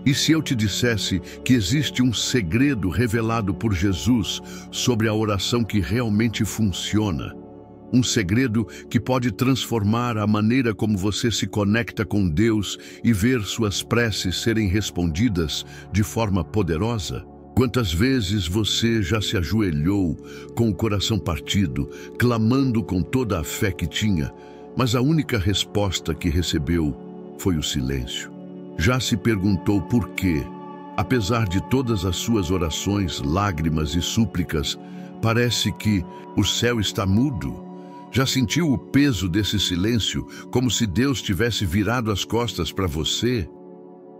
E se eu te dissesse que existe um segredo revelado por Jesus sobre a oração que realmente funciona? Um segredo que pode transformar a maneira como você se conecta com Deus e ver suas preces serem respondidas de forma poderosa? Quantas vezes você já se ajoelhou com o coração partido, clamando com toda a fé que tinha, mas a única resposta que recebeu foi o silêncio? Já se perguntou por quê, apesar de todas as suas orações, lágrimas e súplicas, parece que o céu está mudo? Já sentiu o peso desse silêncio, como se Deus tivesse virado as costas para você?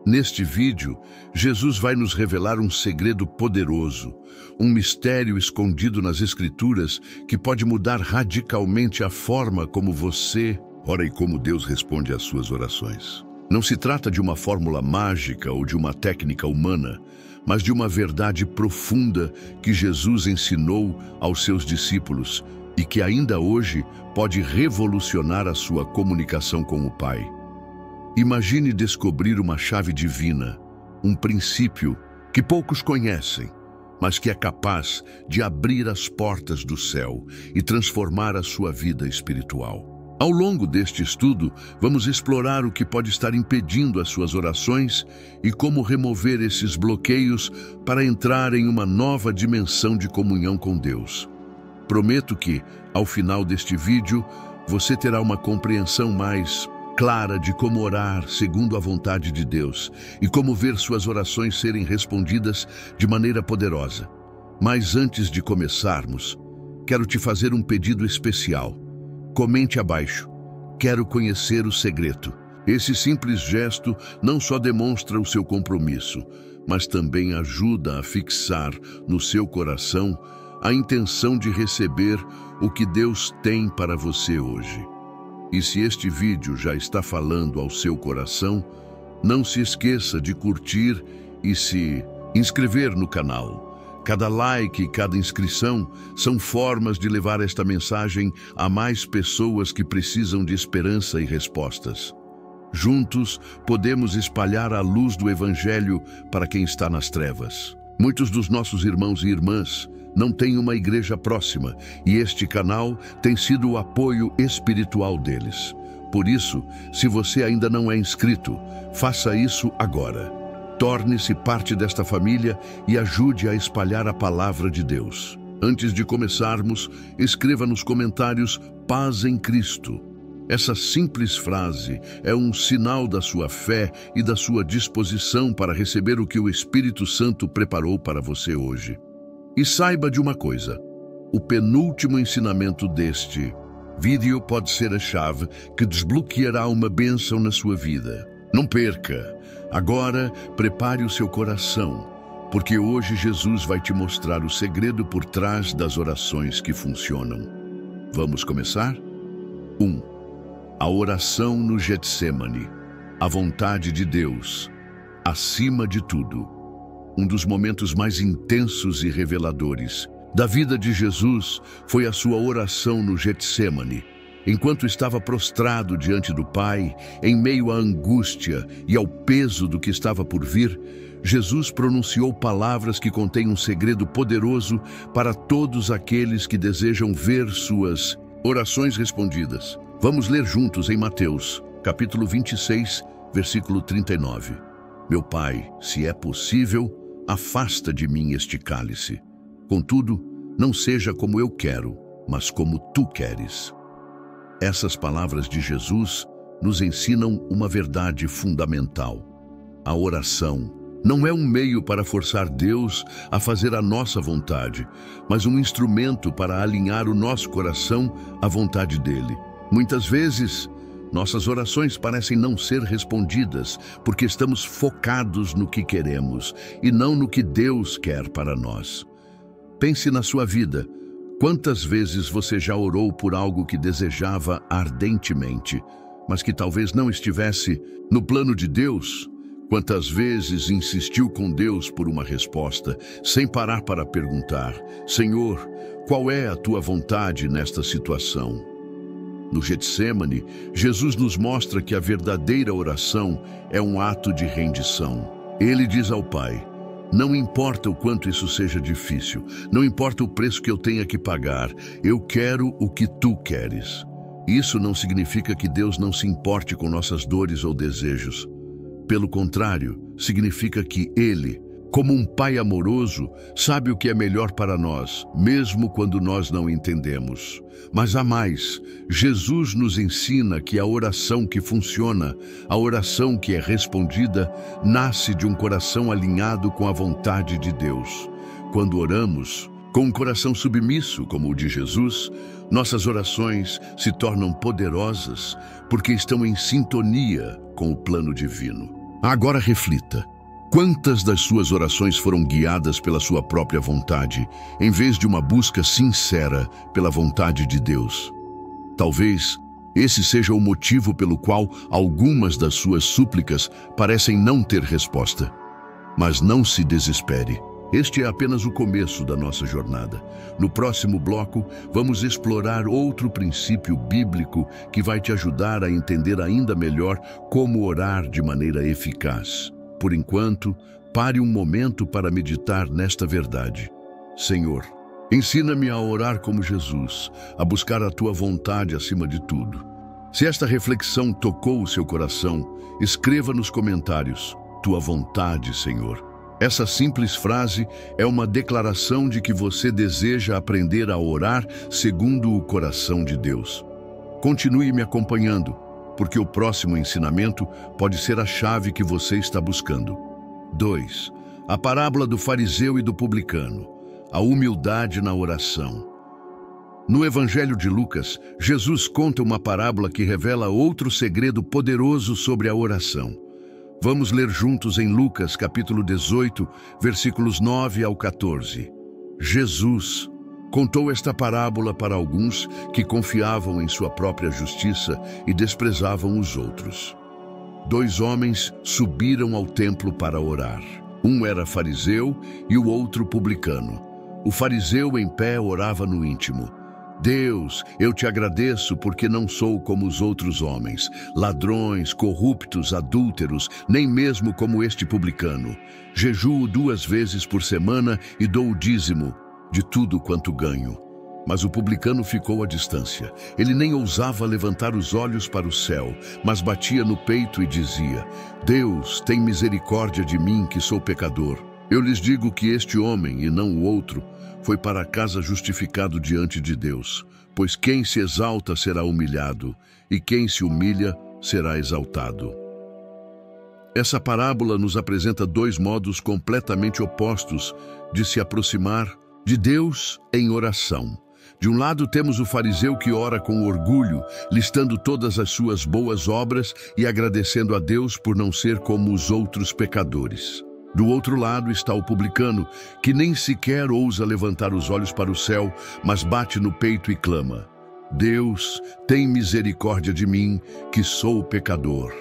Neste vídeo, Jesus vai nos revelar um segredo poderoso, um mistério escondido nas Escrituras que pode mudar radicalmente a forma como você ora e como Deus responde às suas orações. Não se trata de uma fórmula mágica ou de uma técnica humana, mas de uma verdade profunda que Jesus ensinou aos seus discípulos e que ainda hoje pode revolucionar a sua comunicação com o Pai. Imagine descobrir uma chave divina, um princípio que poucos conhecem, mas que é capaz de abrir as portas do céu e transformar a sua vida espiritual. Ao longo deste estudo, vamos explorar o que pode estar impedindo as suas orações e como remover esses bloqueios para entrar em uma nova dimensão de comunhão com Deus. Prometo que, ao final deste vídeo, você terá uma compreensão mais clara de como orar segundo a vontade de Deus e como ver suas orações serem respondidas de maneira poderosa. Mas antes de começarmos, quero te fazer um pedido especial. Comente abaixo. Quero conhecer o segredo. Esse simples gesto não só demonstra o seu compromisso, mas também ajuda a fixar no seu coração a intenção de receber o que Deus tem para você hoje. E se este vídeo já está falando ao seu coração, não se esqueça de curtir e se inscrever no canal. Cada like e cada inscrição são formas de levar esta mensagem a mais pessoas que precisam de esperança e respostas. Juntos, podemos espalhar a luz do Evangelho para quem está nas trevas. Muitos dos nossos irmãos e irmãs não têm uma igreja próxima e este canal tem sido o apoio espiritual deles. Por isso, se você ainda não é inscrito, faça isso agora. Torne-se parte desta família e ajude a espalhar a palavra de Deus. Antes de começarmos, escreva nos comentários "Paz em Cristo". Essa simples frase é um sinal da sua fé e da sua disposição para receber o que o Espírito Santo preparou para você hoje. E saiba de uma coisa: o penúltimo ensinamento deste vídeo pode ser a chave que desbloqueará uma bênção na sua vida. Não perca! Agora, prepare o seu coração, porque hoje Jesus vai te mostrar o segredo por trás das orações que funcionam. Vamos começar? 1. A oração no Getsêmani. A vontade de Deus, acima de tudo. Um dos momentos mais intensos e reveladores da vida de Jesus foi a sua oração no Getsêmani. Enquanto estava prostrado diante do Pai, em meio à angústia e ao peso do que estava por vir, Jesus pronunciou palavras que contêm um segredo poderoso para todos aqueles que desejam ver suas orações respondidas. Vamos ler juntos em Mateus, capítulo 26, versículo 39. Meu Pai, se é possível, afasta de mim este cálice. Contudo, não seja como eu quero, mas como tu queres. Essas palavras de Jesus nos ensinam uma verdade fundamental. A oração não é um meio para forçar Deus a fazer a nossa vontade, mas um instrumento para alinhar o nosso coração à vontade dele. Muitas vezes, nossas orações parecem não ser respondidas porque estamos focados no que queremos e não no que Deus quer para nós. Pense na sua vida. Quantas vezes você já orou por algo que desejava ardentemente, mas que talvez não estivesse no plano de Deus? Quantas vezes insistiu com Deus por uma resposta, sem parar para perguntar: Senhor, qual é a tua vontade nesta situação? No Getsêmani, Jesus nos mostra que a verdadeira oração é um ato de rendição. Ele diz ao Pai: não importa o quanto isso seja difícil, não importa o preço que eu tenha que pagar, eu quero o que tu queres. Isso não significa que Deus não se importe com nossas dores ou desejos. Pelo contrário, significa que Ele, como um Pai amoroso, sabe o que é melhor para nós, mesmo quando nós não entendemos. Mas há mais. Jesus nos ensina que a oração que funciona, a oração que é respondida, nasce de um coração alinhado com a vontade de Deus. Quando oramos com um coração submisso, como o de Jesus, nossas orações se tornam poderosas porque estão em sintonia com o plano divino. Agora reflita. Quantas das suas orações foram guiadas pela sua própria vontade, em vez de uma busca sincera pela vontade de Deus? Talvez esse seja o motivo pelo qual algumas das suas súplicas parecem não ter resposta. Mas não se desespere. Este é apenas o começo da nossa jornada. No próximo bloco, vamos explorar outro princípio bíblico que vai te ajudar a entender ainda melhor como orar de maneira eficaz. Por enquanto, pare um momento para meditar nesta verdade. Senhor, ensina-me a orar como Jesus, a buscar a Tua vontade acima de tudo. Se esta reflexão tocou o seu coração, escreva nos comentários: Tua vontade, Senhor. Essa simples frase é uma declaração de que você deseja aprender a orar segundo o coração de Deus. Continue me acompanhando, porque o próximo ensinamento pode ser a chave que você está buscando. 2. A parábola do fariseu e do publicano. A humildade na oração. No Evangelho de Lucas, Jesus conta uma parábola que revela outro segredo poderoso sobre a oração. Vamos ler juntos em Lucas, capítulo 18, versículos 9 ao 14. Jesus contou esta parábola para alguns que confiavam em sua própria justiça e desprezavam os outros. 2 homens subiram ao templo para orar. Um era fariseu e o outro publicano. O fariseu em pé orava no íntimo: Deus, eu te agradeço porque não sou como os outros homens, ladrões, corruptos, adúlteros, nem mesmo como este publicano. Jejuo 2 vezes por semana e dou o dízimo de tudo quanto ganho. Mas o publicano ficou à distância. Ele nem ousava levantar os olhos para o céu, mas batia no peito e dizia: Deus, tem misericórdia de mim, que sou pecador. Eu lhes digo que este homem, e não o outro, foi para casa justificado diante de Deus, pois quem se exalta será humilhado, e quem se humilha será exaltado. Essa parábola nos apresenta 2 modos completamente opostos de se aproximar de Deus em oração. De um lado temos o fariseu que ora com orgulho, listando todas as suas boas obras e agradecendo a Deus por não ser como os outros pecadores. Do outro lado está o publicano, que nem sequer ousa levantar os olhos para o céu, mas bate no peito e clama: Deus, tem misericórdia de mim, que sou pecador.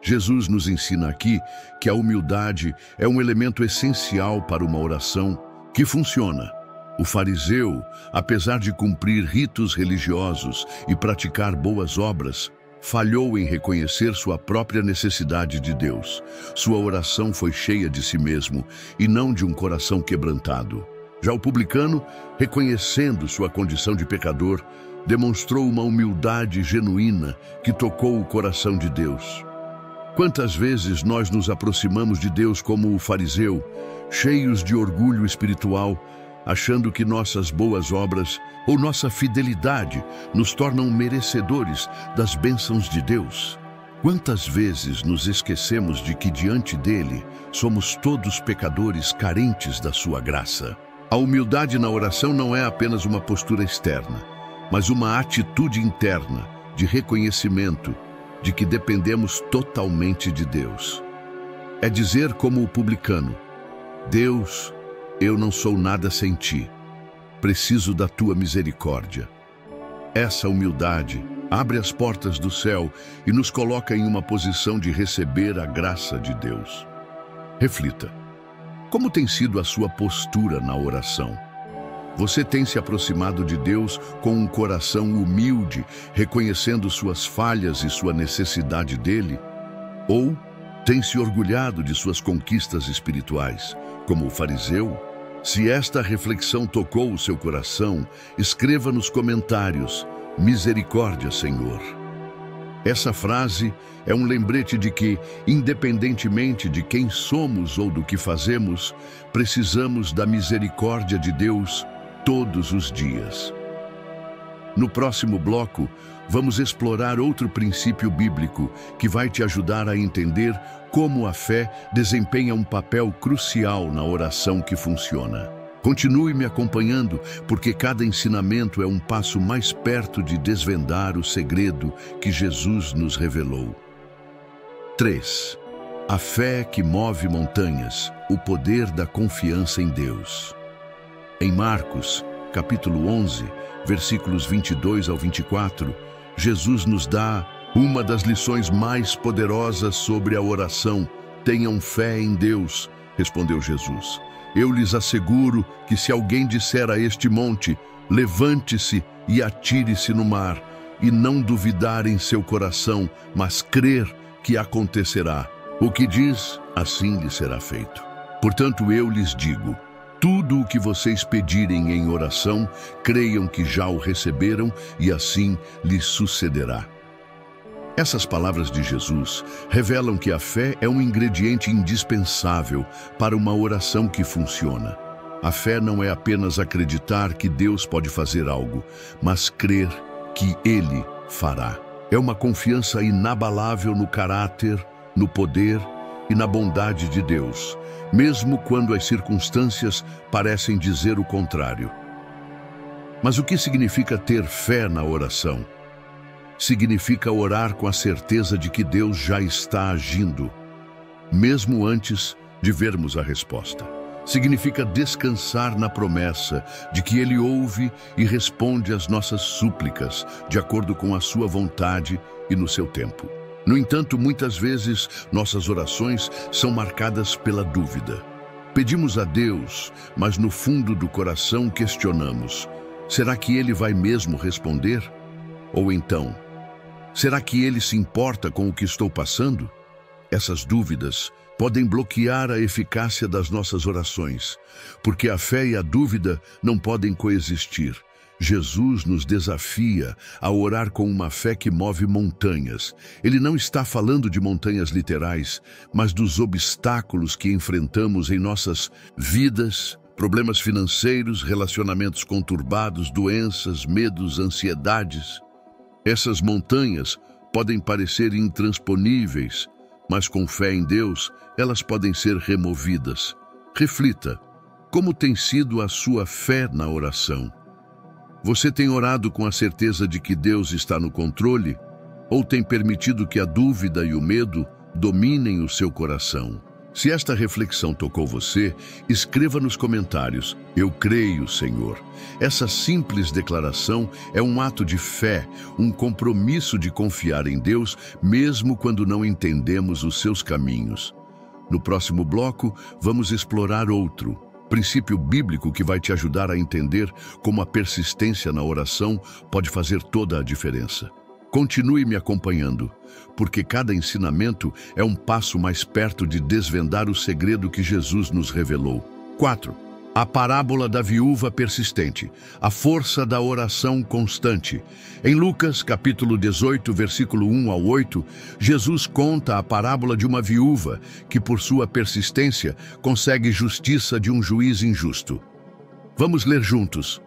Jesus nos ensina aqui que a humildade é um elemento essencial para uma oração que funciona. O fariseu, apesar de cumprir ritos religiosos e praticar boas obras, falhou em reconhecer sua própria necessidade de Deus. Sua oração foi cheia de si mesmo e não de um coração quebrantado. Já o publicano, reconhecendo sua condição de pecador, demonstrou uma humildade genuína que tocou o coração de Deus. Quantas vezes nós nos aproximamos de Deus como o fariseu, cheios de orgulho espiritual, achando que nossas boas obras ou nossa fidelidade nos tornam merecedores das bênçãos de Deus? Quantas vezes nos esquecemos de que diante dele somos todos pecadores carentes da sua graça? A humildade na oração não é apenas uma postura externa, mas uma atitude interna de reconhecimento de que dependemos totalmente de Deus. É dizer como o publicano: Deus, eu não sou nada sem ti. Preciso da tua misericórdia. Essa humildade abre as portas do céu e nos coloca em uma posição de receber a graça de Deus. Reflita. Como tem sido a sua postura na oração? Você tem se aproximado de Deus com um coração humilde, reconhecendo suas falhas e sua necessidade dele? Ou Tem se orgulhado de suas conquistas espirituais, como o fariseu? Se esta reflexão tocou o seu coração, escreva nos comentários: misericórdia, Senhor. Essa frase é um lembrete de que, independentemente de quem somos ou do que fazemos, precisamos da misericórdia de Deus todos os dias. No próximo bloco, vamos explorar outro princípio bíblico que vai te ajudar a entender como a fé desempenha um papel crucial na oração que funciona. Continue me acompanhando, porque cada ensinamento é um passo mais perto de desvendar o segredo que Jesus nos revelou. 3. A fé que move montanhas, o poder da confiança em Deus. Em Marcos, capítulo 11, versículos 22 ao 24, Jesus nos dá uma das lições mais poderosas sobre a oração. Tenham fé em Deus, respondeu Jesus. Eu lhes asseguro que se alguém disser a este monte, levante-se e atire-se no mar, e não duvidar em seu coração, mas crer que acontecerá, o que diz, assim lhe será feito. Portanto, eu lhes digo, tudo o que vocês pedirem em oração, creiam que já o receberam e assim lhes sucederá. Essas palavras de Jesus revelam que a fé é um ingrediente indispensável para uma oração que funciona. A fé não é apenas acreditar que Deus pode fazer algo, mas crer que Ele fará. É uma confiança inabalável no caráter, no poder e na bondade de Deus, mesmo quando as circunstâncias parecem dizer o contrário. Mas o que significa ter fé na oração? Significa orar com a certeza de que Deus já está agindo, mesmo antes de vermos a resposta. Significa descansar na promessa de que Ele ouve e responde às nossas súplicas, de acordo com a sua vontade e no seu tempo. No entanto, muitas vezes, nossas orações são marcadas pela dúvida. Pedimos a Deus, mas no fundo do coração questionamos: será que Ele vai mesmo responder? Ou então, será que Ele se importa com o que estou passando? Essas dúvidas podem bloquear a eficácia das nossas orações, porque a fé e a dúvida não podem coexistir. Jesus nos desafia a orar com uma fé que move montanhas. Ele não está falando de montanhas literais, mas dos obstáculos que enfrentamos em nossas vidas, problemas financeiros, relacionamentos conturbados, doenças, medos, ansiedades. Essas montanhas podem parecer intransponíveis, mas com fé em Deus, elas podem ser removidas. Reflita, como tem sido a sua fé na oração? Você tem orado com a certeza de que Deus está no controle? Ou tem permitido que a dúvida e o medo dominem o seu coração? Se esta reflexão tocou você, escreva nos comentários: eu creio, Senhor. Essa simples declaração é um ato de fé, um compromisso de confiar em Deus, mesmo quando não entendemos os seus caminhos. No próximo bloco, vamos explorar outro princípio bíblico que vai te ajudar a entender como a persistência na oração pode fazer toda a diferença. Continue me acompanhando, porque cada ensinamento é um passo mais perto de desvendar o segredo que Jesus nos revelou. 4. A parábola da viúva persistente, a força da oração constante. Em Lucas, capítulo 18, versículo 1 ao 8, Jesus conta a parábola de uma viúva que, por sua persistência, consegue justiça de um juiz injusto. Vamos ler juntos.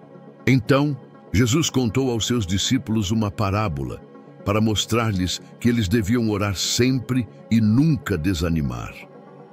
Então, Jesus contou aos seus discípulos uma parábola para mostrar-lhes que eles deviam orar sempre e nunca desanimar.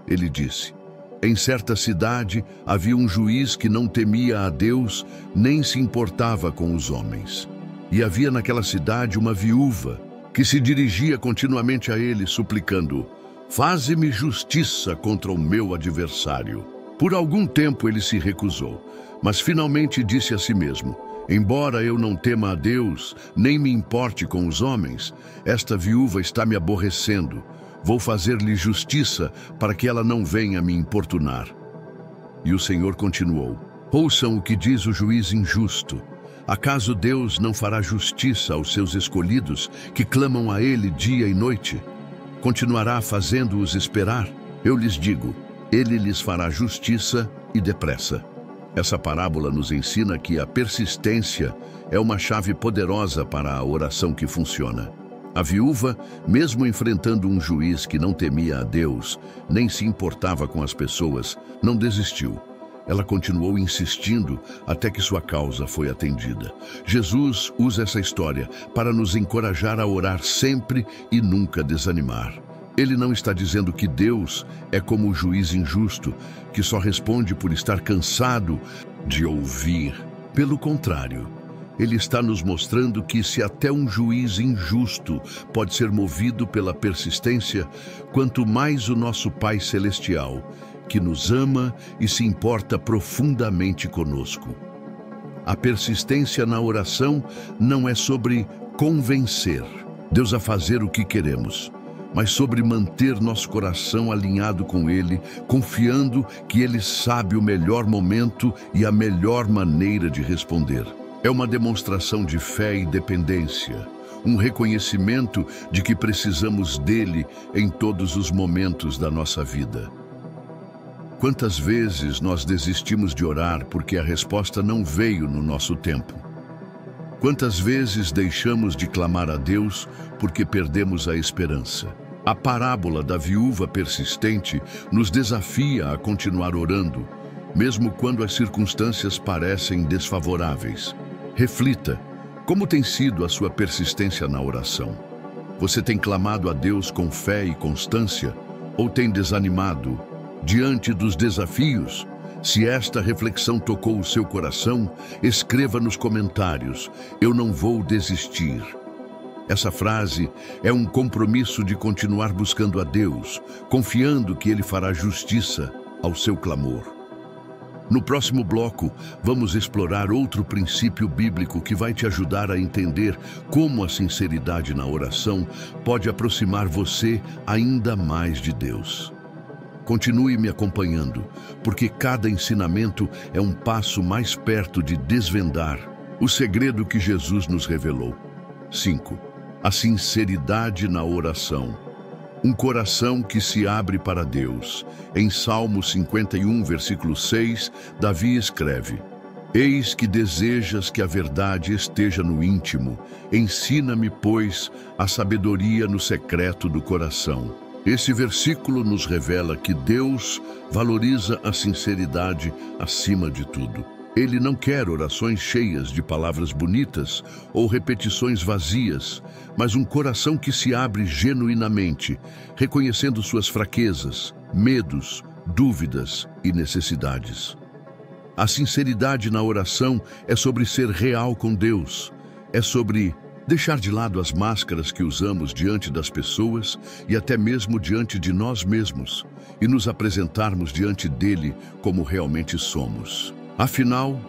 Ele disse: em certa cidade havia um juiz que não temia a Deus nem se importava com os homens. E havia naquela cidade uma viúva que se dirigia continuamente a ele, suplicando: faze-me justiça contra o meu adversário. Por algum tempo ele se recusou, mas finalmente disse a si mesmo: embora eu não tema a Deus, nem me importe com os homens, esta viúva está me aborrecendo. Vou fazer-lhe justiça para que ela não venha me importunar. E o Senhor continuou: ouçam o que diz o juiz injusto. Acaso Deus não fará justiça aos seus escolhidos, que clamam a Ele dia e noite? continuará fazendo-os esperar? Eu lhes digo, ele lhes fará justiça e depressa. Essa parábola nos ensina que a persistência é uma chave poderosa para a oração que funciona. A viúva, mesmo enfrentando um juiz que não temia a Deus, nem se importava com as pessoas, não desistiu. Ela continuou insistindo até que sua causa foi atendida. Jesus usa essa história para nos encorajar a orar sempre e nunca desanimar. Ele não está dizendo que Deus é como o juiz injusto, que só responde por estar cansado de ouvir. Pelo contrário, ele está nos mostrando que se até um juiz injusto pode ser movido pela persistência, quanto mais o nosso Pai Celestial, que nos ama e se importa profundamente conosco. A persistência na oração não é sobre convencer Deus a fazer o que queremos, mas sobre manter nosso coração alinhado com Ele, confiando que Ele sabe o melhor momento e a melhor maneira de responder. É uma demonstração de fé e dependência, um reconhecimento de que precisamos dele em todos os momentos da nossa vida. Quantas vezes nós desistimos de orar porque a resposta não veio no nosso tempo? Quantas vezes deixamos de clamar a Deus porque perdemos a esperança? A parábola da viúva persistente nos desafia a continuar orando, mesmo quando as circunstâncias parecem desfavoráveis. Reflita, como tem sido a sua persistência na oração? Você tem clamado a Deus com fé e constância ou tem desanimado diante dos desafios? Se esta reflexão tocou o seu coração, escreva nos comentários: eu não vou desistir. Essa frase é um compromisso de continuar buscando a Deus, confiando que Ele fará justiça ao seu clamor. No próximo bloco, vamos explorar outro princípio bíblico que vai te ajudar a entender como a sinceridade na oração pode aproximar você ainda mais de Deus. Continue me acompanhando, porque cada ensinamento é um passo mais perto de desvendar o segredo que Jesus nos revelou. 5. A sinceridade na oração. Um coração que se abre para Deus. Em Salmo 51, versículo 6, Davi escreve: Eis que desejas que a verdade esteja no íntimo. Ensina-me, pois, a sabedoria no secreto do coração. Esse versículo nos revela que Deus valoriza a sinceridade acima de tudo. Ele não quer orações cheias de palavras bonitas ou repetições vazias, mas um coração que se abre genuinamente, reconhecendo suas fraquezas, medos, dúvidas e necessidades. A sinceridade na oração é sobre ser real com Deus, é sobre deixar de lado as máscaras que usamos diante das pessoas e até mesmo diante de nós mesmos, e nos apresentarmos diante dele como realmente somos. Afinal,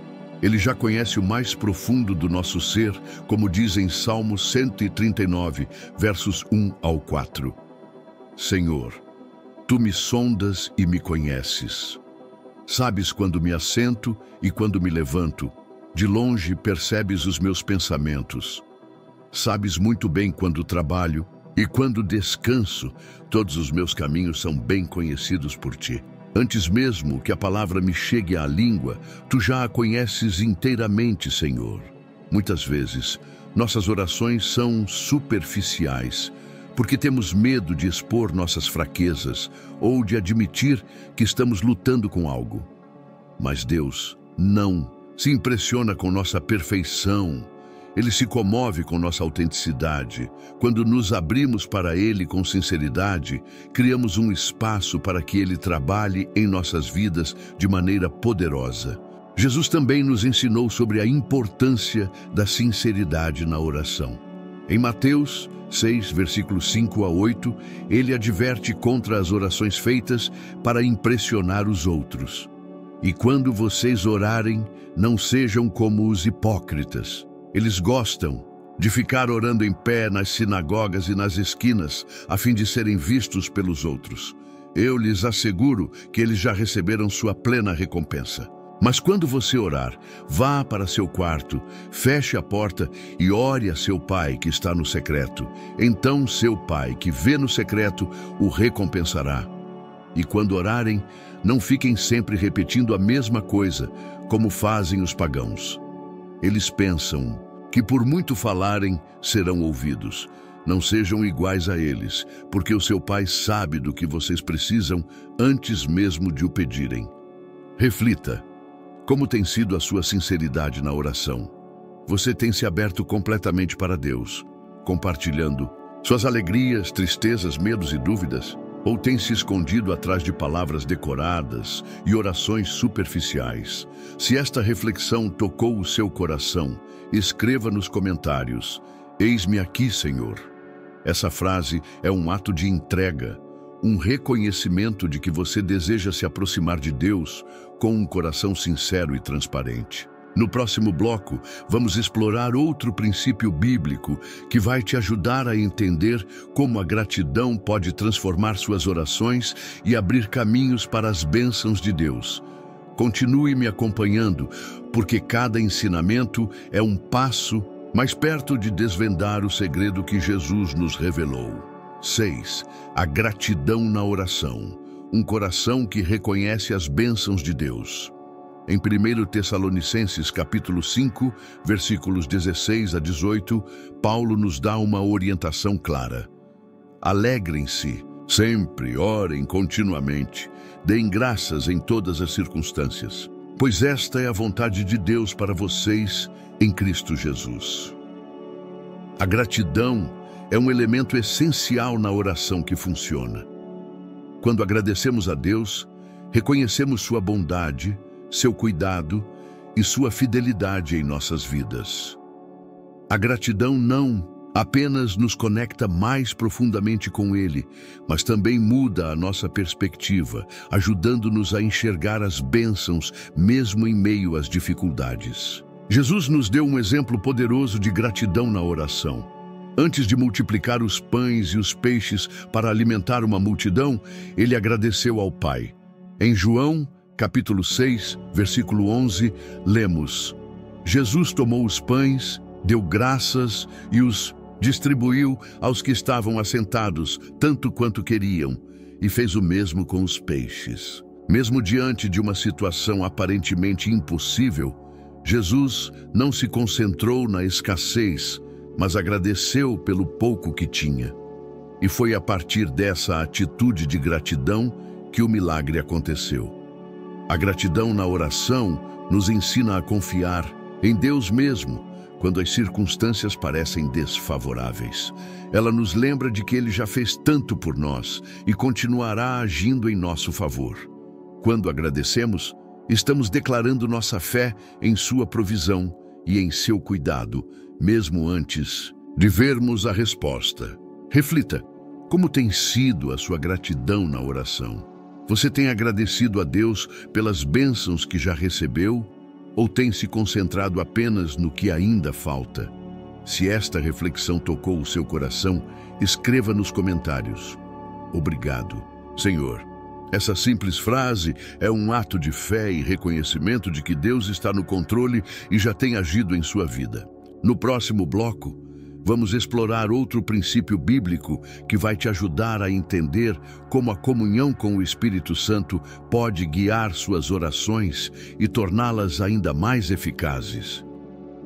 ele já conhece o mais profundo do nosso ser, como diz em Salmo 139, versos 1 ao 4. Senhor, tu me sondas e me conheces. Sabes quando me assento e quando me levanto. De longe percebes os meus pensamentos. Sabes muito bem quando trabalho e quando descanso. Todos os meus caminhos são bem conhecidos por ti. Antes mesmo que a palavra me chegue à língua, tu já a conheces inteiramente, Senhor. Muitas vezes, nossas orações são superficiais, porque temos medo de expor nossas fraquezas ou de admitir que estamos lutando com algo. Mas Deus não se impressiona com nossa perfeição. Ele se comove com nossa autenticidade. Quando nos abrimos para Ele com sinceridade, criamos um espaço para que Ele trabalhe em nossas vidas de maneira poderosa. Jesus também nos ensinou sobre a importância da sinceridade na oração. Em Mateus 6, versículos 5 a 8, Ele adverte contra as orações feitas para impressionar os outros. E quando vocês orarem, não sejam como os hipócritas. Eles gostam de ficar orando em pé nas sinagogas e nas esquinas, a fim de serem vistos pelos outros. Eu lhes asseguro que eles já receberam sua plena recompensa. Mas quando você orar, vá para seu quarto, feche a porta e ore a seu pai que está no secreto. Então seu pai que vê no secreto o recompensará. E quando orarem, não fiquem sempre repetindo a mesma coisa, como fazem os pagãos. Eles pensam que por muito falarem serão ouvidos. Não sejam iguais a eles, porque o seu pai sabe do que vocês precisam antes mesmo de o pedirem. Reflita. Como tem sido a sua sinceridade na oração? Você tem se aberto completamente para Deus, compartilhando suas alegrias, tristezas, medos e dúvidas? Ou tem se escondido atrás de palavras decoradas e orações superficiais? Se esta reflexão tocou o seu coração, escreva nos comentários: "Eis-me aqui, Senhor." Essa frase é um ato de entrega, um reconhecimento de que você deseja se aproximar de Deus com um coração sincero e transparente. No próximo bloco, vamos explorar outro princípio bíblico que vai te ajudar a entender como a gratidão pode transformar suas orações e abrir caminhos para as bênçãos de Deus. Continue me acompanhando, porque cada ensinamento é um passo mais perto de desvendar o segredo que Jesus nos revelou. 6. A gratidão na oração. Um coração que reconhece as bênçãos de Deus. Em 1 Tessalonicenses capítulo 5, versículos 16 a 18, Paulo nos dá uma orientação clara. Alegrem-se, sempre orem continuamente, deem graças em todas as circunstâncias, pois esta é a vontade de Deus para vocês em Cristo Jesus. A gratidão é um elemento essencial na oração que funciona. Quando agradecemos a Deus, reconhecemos sua bondade, seu cuidado e sua fidelidade em nossas vidas. A gratidão não apenas nos conecta mais profundamente com Ele, mas também muda a nossa perspectiva, ajudando-nos a enxergar as bênçãos mesmo em meio às dificuldades. Jesus nos deu um exemplo poderoso de gratidão na oração. Antes de multiplicar os pães e os peixes para alimentar uma multidão, ele agradeceu ao Pai. Em João, capítulo 6, versículo 11, lemos: Jesus tomou os pães, deu graças e os distribuiu aos que estavam assentados, tanto quanto queriam, e fez o mesmo com os peixes. Mesmo diante de uma situação aparentemente impossível, Jesus não se concentrou na escassez, mas agradeceu pelo pouco que tinha. E foi a partir dessa atitude de gratidão que o milagre aconteceu. A gratidão na oração nos ensina a confiar em Deus mesmo, quando as circunstâncias parecem desfavoráveis. Ela nos lembra de que Ele já fez tanto por nós e continuará agindo em nosso favor. Quando agradecemos, estamos declarando nossa fé em sua provisão e em seu cuidado, mesmo antes de vermos a resposta. Reflita, como tem sido a sua gratidão na oração? Você tem agradecido a Deus pelas bênçãos que já recebeu ou tem se concentrado apenas no que ainda falta? Se esta reflexão tocou o seu coração, escreva nos comentários: "Obrigado, Senhor." Essa simples frase é um ato de fé e reconhecimento de que Deus está no controle e já tem agido em sua vida. No próximo bloco, vamos explorar outro princípio bíblico que vai te ajudar a entender como a comunhão com o Espírito Santo pode guiar suas orações e torná-las ainda mais eficazes.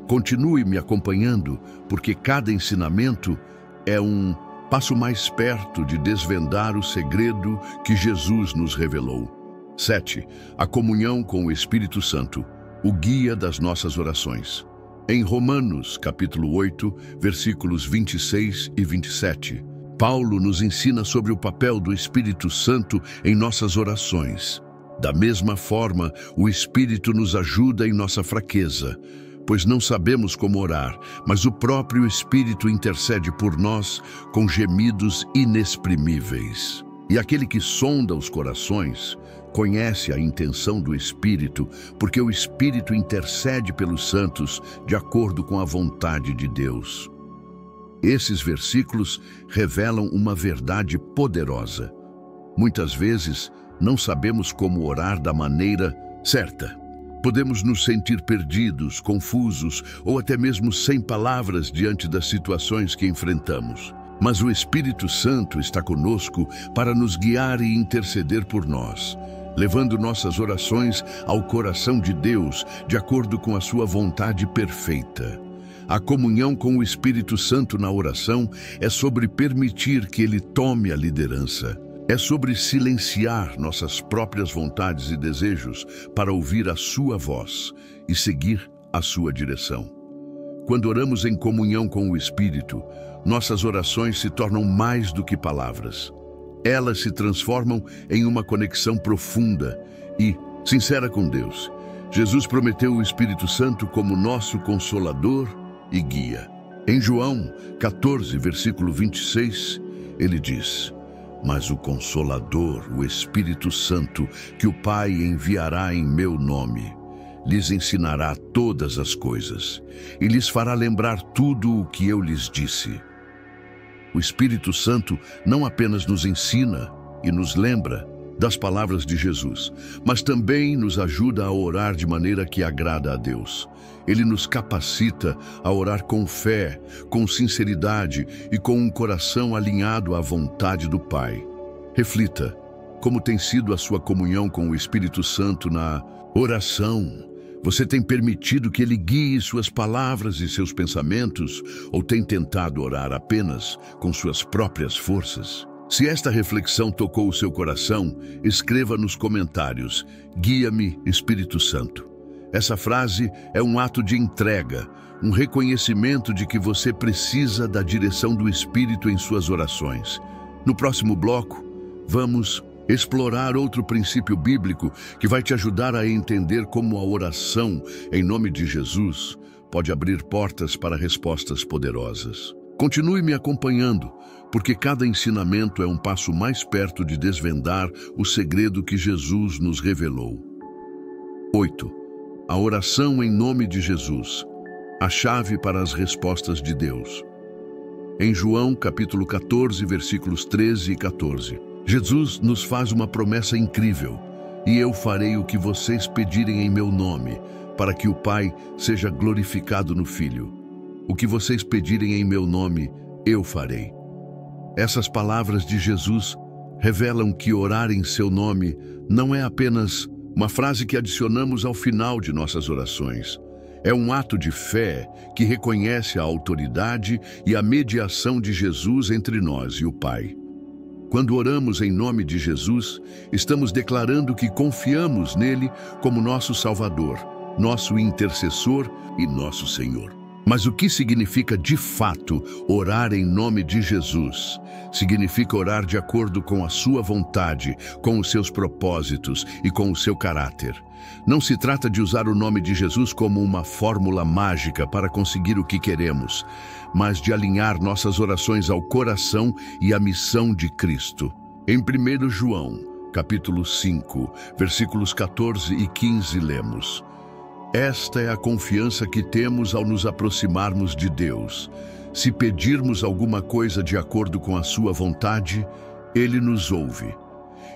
Continue me acompanhando, porque cada ensinamento é um passo mais perto de desvendar o segredo que Jesus nos revelou. 7. A comunhão com o Espírito Santo, o guia das nossas orações. Em Romanos, capítulo 8, versículos 26 e 27, Paulo nos ensina sobre o papel do Espírito Santo em nossas orações. Da mesma forma, o Espírito nos ajuda em nossa fraqueza, pois não sabemos como orar, mas o próprio Espírito intercede por nós com gemidos inexprimíveis. E aquele que sonda os corações conhece a intenção do Espírito, porque o Espírito intercede pelos santos de acordo com a vontade de Deus. Esses versículos revelam uma verdade poderosa. Muitas vezes não sabemos como orar da maneira certa, Podemos nos sentir perdidos, confusos ou até mesmo sem palavras diante das situações que enfrentamos. Mas o Espírito Santo está conosco para nos guiar e interceder por nós, levando nossas orações ao coração de Deus, de acordo com a sua vontade perfeita. A comunhão com o Espírito Santo na oração é sobre permitir que Ele tome a liderança. É sobre silenciar nossas próprias vontades e desejos para ouvir a sua voz e seguir a sua direção. Quando oramos em comunhão com o Espírito, nossas orações se tornam mais do que palavras. Elas se transformam em uma conexão profunda e sincera com Deus. Jesus prometeu o Espírito Santo como nosso consolador e guia. Em João 14, versículo 26, ele diz: "Mas o Consolador, o Espírito Santo, que o Pai enviará em meu nome, lhes ensinará todas as coisas e lhes fará lembrar tudo o que eu lhes disse." O Espírito Santo não apenas nos ensina e nos lembra das palavras de Jesus, mas também nos ajuda a orar de maneira que agrada a Deus. Ele nos capacita a orar com fé, com sinceridade e com um coração alinhado à vontade do Pai. Reflita como tem sido a sua comunhão com o Espírito Santo na oração. Você tem permitido que Ele guie suas palavras e seus pensamentos ou tem tentado orar apenas com suas próprias forças? Se esta reflexão tocou o seu coração, escreva nos comentários: "Guia-me, Espírito Santo." Essa frase é um ato de entrega, um reconhecimento de que você precisa da direção do Espírito em suas orações. No próximo bloco, vamos explorar outro princípio bíblico que vai te ajudar a entender como a oração em nome de Jesus pode abrir portas para respostas poderosas. Continue me acompanhando, porque cada ensinamento é um passo mais perto de desvendar o segredo que Jesus nos revelou. 8. A oração em nome de Jesus, a chave para as respostas de Deus. Em João, capítulo 14, versículos 13 e 14, Jesus nos faz uma promessa incrível: "E eu farei o que vocês pedirem em meu nome, para que o Pai seja glorificado no Filho. O que vocês pedirem em meu nome, eu farei." Essas palavras de Jesus revelam que orar em seu nome não é apenas uma frase que adicionamos ao final de nossas orações. É um ato de fé que reconhece a autoridade e a mediação de Jesus entre nós e o Pai. Quando oramos em nome de Jesus, estamos declarando que confiamos nele como nosso Salvador, nosso intercessor e nosso Senhor. Mas o que significa de fato orar em nome de Jesus? Significa orar de acordo com a sua vontade, com os seus propósitos e com o seu caráter. Não se trata de usar o nome de Jesus como uma fórmula mágica para conseguir o que queremos, mas de alinhar nossas orações ao coração e à missão de Cristo. Em 1 João, capítulo 5, versículos 14 e 15, lemos: "Esta é a confiança que temos ao nos aproximarmos de Deus. Se pedirmos alguma coisa de acordo com a sua vontade, Ele nos ouve.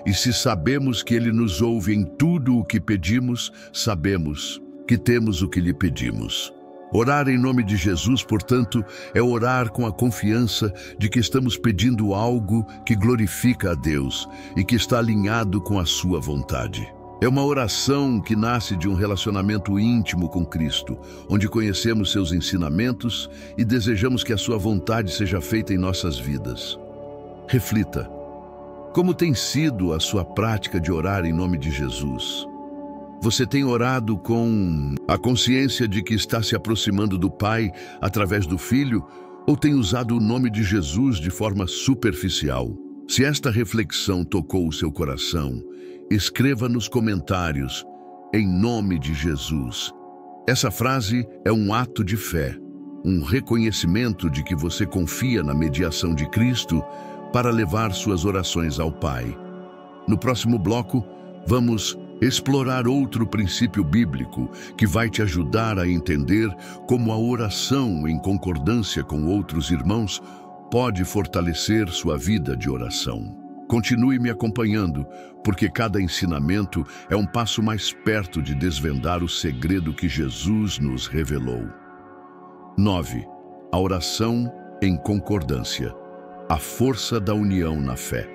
E se sabemos que Ele nos ouve em tudo o que pedimos, sabemos que temos o que lhe pedimos." Orar em nome de Jesus, portanto, é orar com a confiança de que estamos pedindo algo que glorifica a Deus e que está alinhado com a sua vontade. É uma oração que nasce de um relacionamento íntimo com Cristo, onde conhecemos seus ensinamentos e desejamos que a sua vontade seja feita em nossas vidas. Reflita: como tem sido a sua prática de orar em nome de Jesus? Você tem orado com a consciência de que está se aproximando do Pai através do Filho, ou tem usado o nome de Jesus de forma superficial? Se esta reflexão tocou o seu coração, escreva nos comentários: "Em nome de Jesus." Essa frase é um ato de fé, um reconhecimento de que você confia na mediação de Cristo para levar suas orações ao Pai. No próximo bloco, vamos explorar outro princípio bíblico que vai te ajudar a entender como a oração em concordância com outros irmãos pode fortalecer sua vida de oração. Continue me acompanhando, porque cada ensinamento é um passo mais perto de desvendar o segredo que Jesus nos revelou. 9. A oração em concordância. A força da união na fé.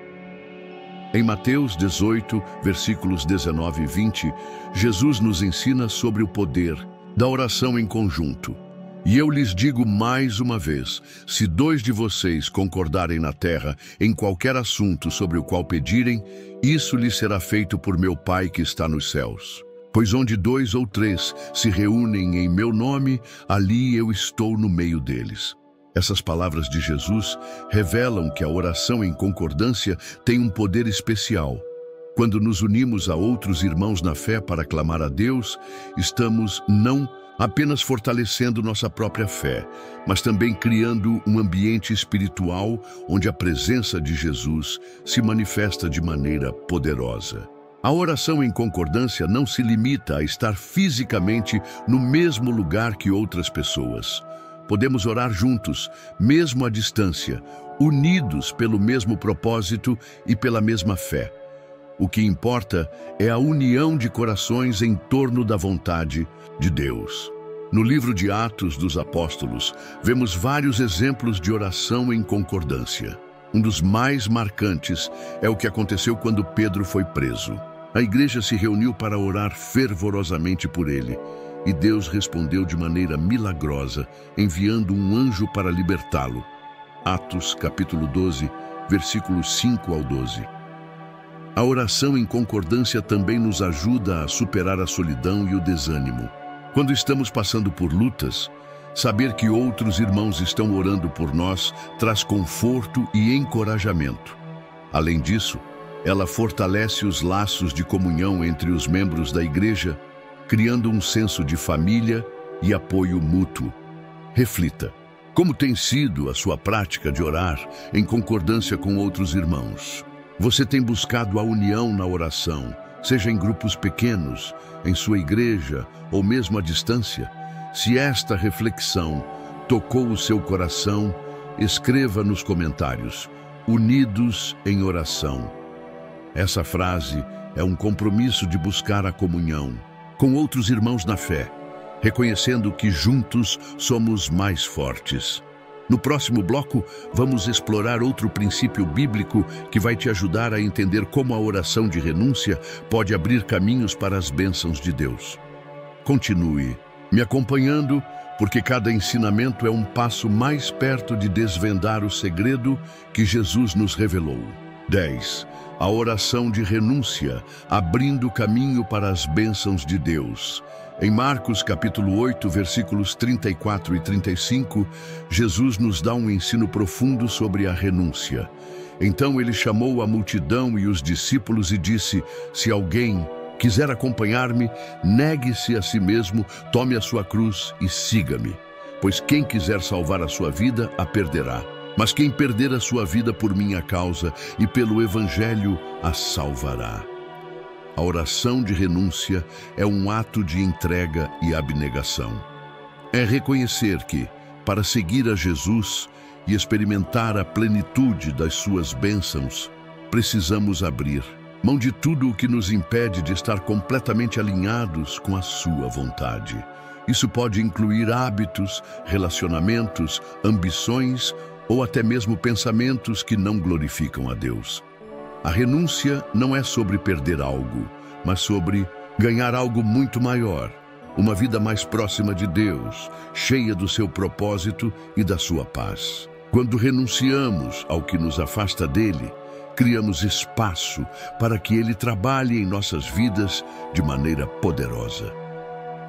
Em Mateus 18, versículos 19 e 20, Jesus nos ensina sobre o poder da oração em conjunto. E eu lhes digo mais uma vez, se 2 de vocês concordarem na terra em qualquer assunto sobre o qual pedirem, isso lhes será feito por meu Pai que está nos céus. Pois onde 2 ou 3 se reúnem em meu nome, ali eu estou no meio deles. Essas palavras de Jesus revelam que a oração em concordância tem um poder especial. Quando nos unimos a outros irmãos na fé para clamar a Deus, estamos não apenas fortalecendo nossa própria fé, mas também criando um ambiente espiritual onde a presença de Jesus se manifesta de maneira poderosa. A oração em concordância não se limita a estar fisicamente no mesmo lugar que outras pessoas. Podemos orar juntos, mesmo à distância, unidos pelo mesmo propósito e pela mesma fé. O que importa é a união de corações em torno da vontade de Deus. No livro de Atos dos Apóstolos, vemos vários exemplos de oração em concordância. Um dos mais marcantes é o que aconteceu quando Pedro foi preso. A igreja se reuniu para orar fervorosamente por ele, e Deus respondeu de maneira milagrosa, enviando um anjo para libertá-lo. Atos capítulo 12, versículos 5 ao 12. A oração em concordância também nos ajuda a superar a solidão e o desânimo. Quando estamos passando por lutas, saber que outros irmãos estão orando por nós traz conforto e encorajamento. Além disso, ela fortalece os laços de comunhão entre os membros da igreja, criando um senso de família e apoio mútuo. Reflita, como tem sido a sua prática de orar em concordância com outros irmãos? Você tem buscado a união na oração, seja em grupos pequenos, em sua igreja ou mesmo à distância? Se esta reflexão tocou o seu coração, escreva nos comentários, unidos em oração. Essa frase é um compromisso de buscar a comunhão com outros irmãos na fé, reconhecendo que juntos somos mais fortes. No próximo bloco, vamos explorar outro princípio bíblico que vai te ajudar a entender como a oração de renúncia pode abrir caminhos para as bênçãos de Deus. Continue me acompanhando, porque cada ensinamento é um passo mais perto de desvendar o segredo que Jesus nos revelou. 10. A oração de renúncia, abrindo caminho para as bênçãos de Deus. Em Marcos capítulo 8, versículos 34 e 35, Jesus nos dá um ensino profundo sobre a renúncia. Então ele chamou a multidão e os discípulos e disse: se alguém quiser acompanhar-me, negue-se a si mesmo, tome a sua cruz e siga-me. Pois quem quiser salvar a sua vida, a perderá. Mas quem perder a sua vida por minha causa e pelo Evangelho, a salvará. A oração de renúncia é um ato de entrega e abnegação. É reconhecer que, para seguir a Jesus e experimentar a plenitude das suas bênçãos, precisamos abrir mão de tudo o que nos impede de estar completamente alinhados com a sua vontade. Isso pode incluir hábitos, relacionamentos, ambições ou até mesmo pensamentos que não glorificam a Deus. A renúncia não é sobre perder algo, mas sobre ganhar algo muito maior, uma vida mais próxima de Deus, cheia do seu propósito e da sua paz. Quando renunciamos ao que nos afasta dele, criamos espaço para que ele trabalhe em nossas vidas de maneira poderosa.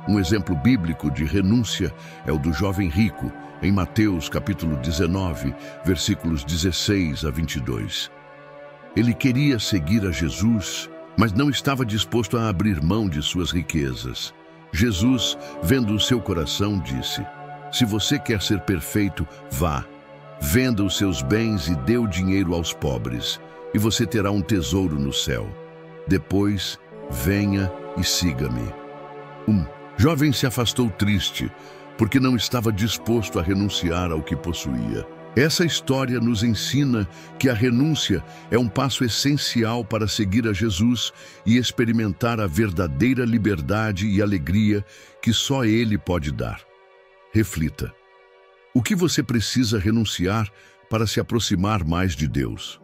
Um exemplo bíblico de renúncia é o do jovem rico, em Mateus capítulo 19, versículos 16 a 22. Ele queria seguir a Jesus, mas não estava disposto a abrir mão de suas riquezas. Jesus, vendo o seu coração, disse: se você quer ser perfeito, vá, venda os seus bens e dê o dinheiro aos pobres, e você terá um tesouro no céu. Depois, venha e siga-me. Jovem se afastou triste, porque não estava disposto a renunciar ao que possuía. Essa história nos ensina que a renúncia é um passo essencial para seguir a Jesus e experimentar a verdadeira liberdade e alegria que só Ele pode dar. Reflita. O que você precisa renunciar para se aproximar mais de Deus?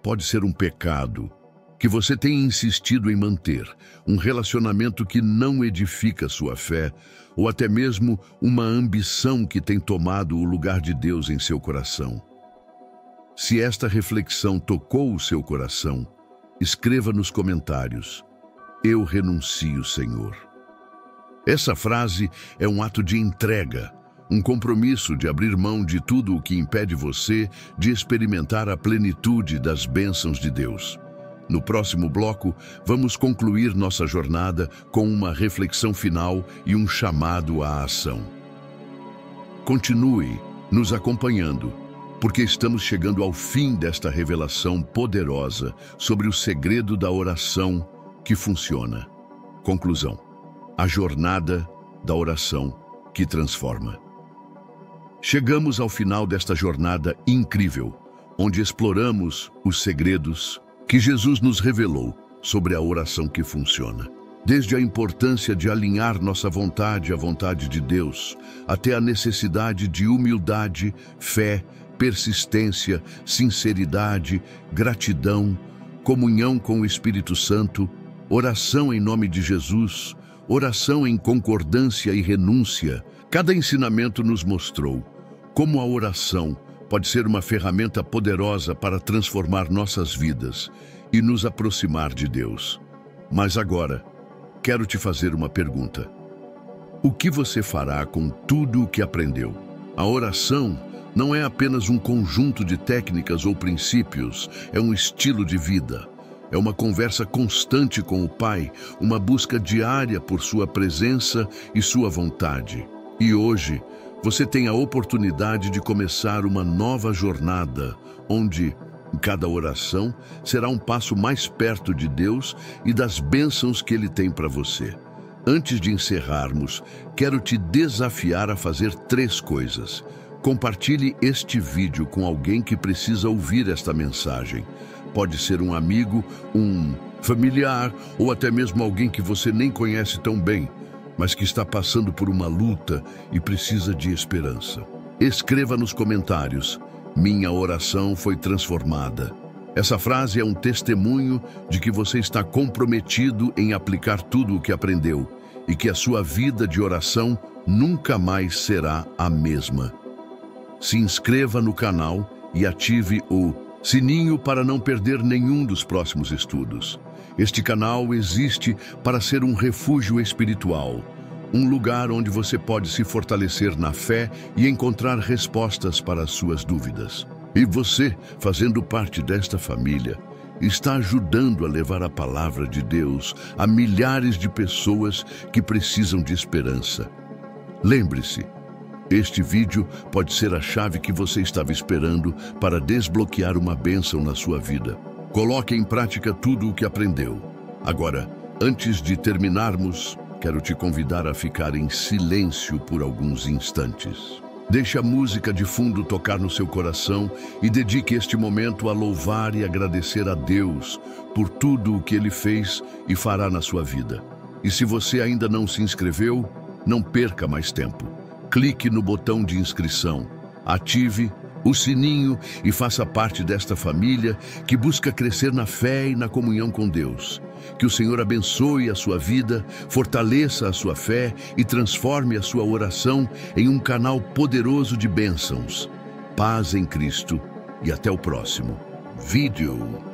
Pode ser um pecado que você tem insistido em manter, um relacionamento que não edifica sua fé, ou até mesmo uma ambição que tem tomado o lugar de Deus em seu coração. Se esta reflexão tocou o seu coração, escreva nos comentários: "Eu renuncio, Senhor". Essa frase é um ato de entrega, um compromisso de abrir mão de tudo o que impede você de experimentar a plenitude das bênçãos de Deus. No próximo bloco, vamos concluir nossa jornada com uma reflexão final e um chamado à ação. Continue nos acompanhando, porque estamos chegando ao fim desta revelação poderosa sobre o segredo da oração que funciona. Conclusão: a jornada da oração que transforma. Chegamos ao final desta jornada incrível, onde exploramos os segredos que Jesus nos revelou sobre a oração que funciona. Desde a importância de alinhar nossa vontade à vontade de Deus, até a necessidade de humildade, fé, persistência, sinceridade, gratidão, comunhão com o Espírito Santo, oração em nome de Jesus, oração em concordância e renúncia. Cada ensinamento nos mostrou como a oração pode ser uma ferramenta poderosa para transformar nossas vidas e nos aproximar de Deus. Mas agora, quero te fazer uma pergunta. O que você fará com tudo o que aprendeu? A oração não é apenas um conjunto de técnicas ou princípios, é um estilo de vida. É uma conversa constante com o Pai, uma busca diária por sua presença e sua vontade. E hoje, você tem a oportunidade de começar uma nova jornada, onde cada oração será um passo mais perto de Deus e das bênçãos que Ele tem para você. Antes de encerrarmos, quero te desafiar a fazer 3 coisas. Compartilhe este vídeo com alguém que precisa ouvir esta mensagem. Pode ser um amigo, um familiar ou até mesmo alguém que você nem conhece tão bem, mas que está passando por uma luta e precisa de esperança. Escreva nos comentários: "Minha oração foi transformada". Essa frase é um testemunho de que você está comprometido em aplicar tudo o que aprendeu e que a sua vida de oração nunca mais será a mesma. Se inscreva no canal e ative o sininho para não perder nenhum dos próximos estudos. Este canal existe para ser um refúgio espiritual, um lugar onde você pode se fortalecer na fé e encontrar respostas para as suas dúvidas. E você, fazendo parte desta família, está ajudando a levar a palavra de Deus a milhares de pessoas que precisam de esperança. Lembre-se, este vídeo pode ser a chave que você estava esperando para desbloquear uma bênção na sua vida. Coloque em prática tudo o que aprendeu. Agora, antes de terminarmos, quero te convidar a ficar em silêncio por alguns instantes. Deixe a música de fundo tocar no seu coração e dedique este momento a louvar e agradecer a Deus por tudo o que Ele fez e fará na sua vida. E se você ainda não se inscreveu, não perca mais tempo. Clique no botão de inscrição, ative o sininho e faça parte desta família que busca crescer na fé e na comunhão com Deus. Que o Senhor abençoe a sua vida, fortaleça a sua fé e transforme a sua oração em um canal poderoso de bênçãos. Paz em Cristo e até o próximo vídeo.